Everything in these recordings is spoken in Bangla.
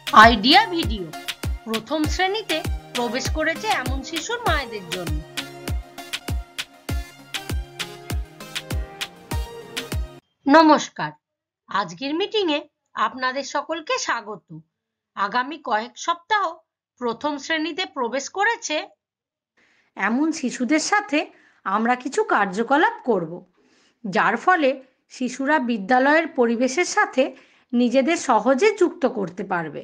আইডিয়া ভিডিও প্রথম শ্রেণীতে প্রবেশ করেছে এমন শিশুর মায়েদের জন্য। নমস্কার, আজকের মিটিংয়ে আপনাদের সকলকে স্বাগত। আগামী কয়েক সপ্তাহ প্রথম শ্রেণীতে প্রবেশ করেছে এমন শিশুদের সাথে আমরা কিছু কার্যকলাপ করব, যার ফলে শিশুরা বিদ্যালয়ের পরিবেশের সাথে নিজেদের সহজে যুক্ত করতে পারবে।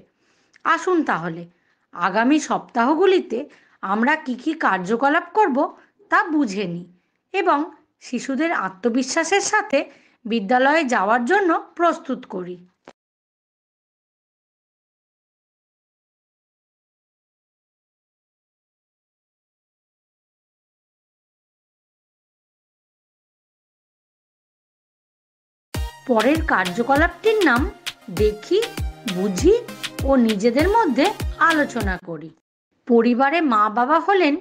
আসুন তাহলে আগামী সপ্তাহগুলিতে আমরা কি কি কার্যকলাপ করব তা বুঝে নিই এবং শিশুদের আত্মবিশ্বাসের সাথে বিদ্যালয়ে যাওয়ার জন্য প্রস্তুত করি। পরের কার্যকলাপটির নাম দেখি, বুঝি ও নিজেদের মধ্যে আলোচনা করি। পরিবারে মা বাবা হলেন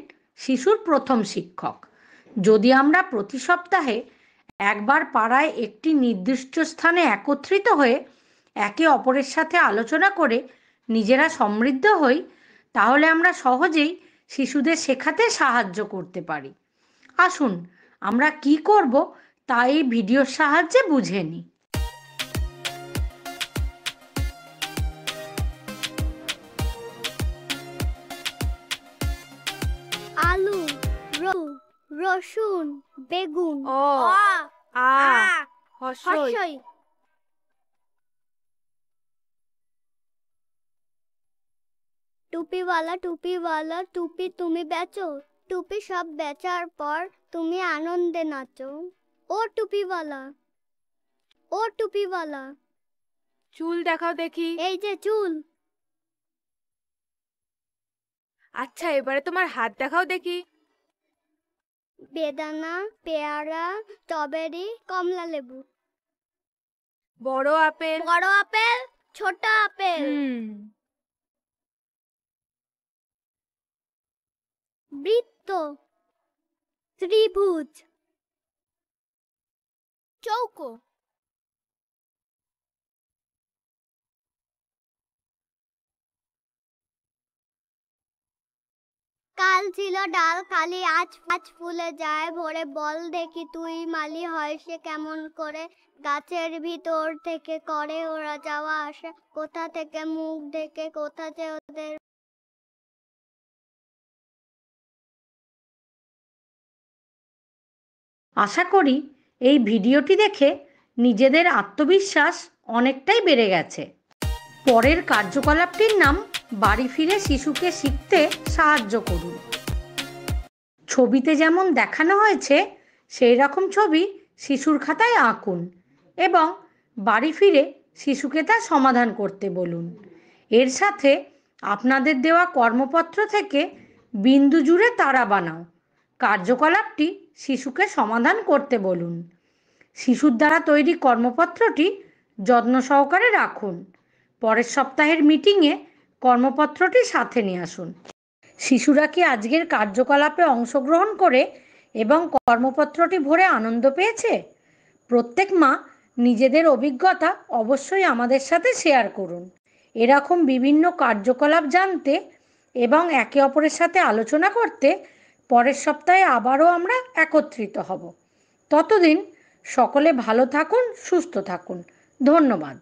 শিশুর প্রথম শিক্ষক। যদি আমরা প্রতি সপ্তাহে একবার পাড়ায় একটি নির্দিষ্ট স্থানে একত্রিত হয়ে একে অপরের সাথে আলোচনা করে নিজেরা সমৃদ্ধ হই, তাহলে আমরা সহজেই শিশুদের শেখাতে সাহায্য করতে পারি। আসুন আমরা কি করব তা এই ভিডিওর সাহায্যে বুঝে নিই। আলু, রসুন, বেগুন, হর্ষই, টুপিওয়ালা টুপি তুমি বেচো, টুপি সব বেচার পর তুমি আনন্দে নাচো। ও টুপিওয়ালা, চুল দেখাও দেখি। এই যে চুল। আচ্ছা, এবারে তোমার হাত দেখাও দেখি। বেদানা, পেয়ারা, স্ট্রবেরি, কমলা লেবু। বড় আপেল, ছোট আপেল। বৃত্ত, ত্রিভুজ, চৌকো। কাল ছিল ডাল খালি, আজ ফুলে যায় ভরে, বল দেখি তুই মালি হয় সে কেমন করে, গাছের ভিতর থেকে করে ওরা যাওয়া আসা, কোথা থেকে মুখ ঢেকে কোথা যে ওদের। আশা করি এই ভিডিওটি দেখে নিজেদের আত্মবিশ্বাস অনেকটাই বেড়ে গেছে। পরের কার্যকলাপটির নাম বাড়ি ফিরে শিশুকে শিখতে সাহায্য করুন। ছবিতে যেমন দেখানো হয়েছে সেই রকম ছবি শিশুর খাতায় আঁকুন এবং বাড়ি ফিরে শিশুকে তা সমাধান করতে বলুন। এর সাথে আপনাদের দেওয়া কর্মপত্র থেকে বিন্দু জুড়ে তারা বানাও কার্যকলাপটি শিশুকে সমাধান করতে বলুন। শিশুর দ্বারা তৈরি কর্মপত্রটি যত্ন সহকারে রাখুন। পরের সপ্তাহের মিটিংয়ে কর্মপত্রটি সাথে নিয়ে আসুন। শিশুরা কি আজকের কার্যকলাপে অংশগ্রহণ করে এবং কর্মপত্রটি ভরে আনন্দ পেয়েছে? প্রত্যেক মা নিজেদের অভিজ্ঞতা অবশ্যই আমাদের সাথে শেয়ার করুন। এরকম বিভিন্ন কার্যকলাপ জানতে এবং একে অপরের সাথে আলোচনা করতে পরের সপ্তাহে আবারও আমরা একত্রিত হব। ততদিন সকলে ভালো থাকুন, সুস্থ থাকুন। ধন্যবাদ।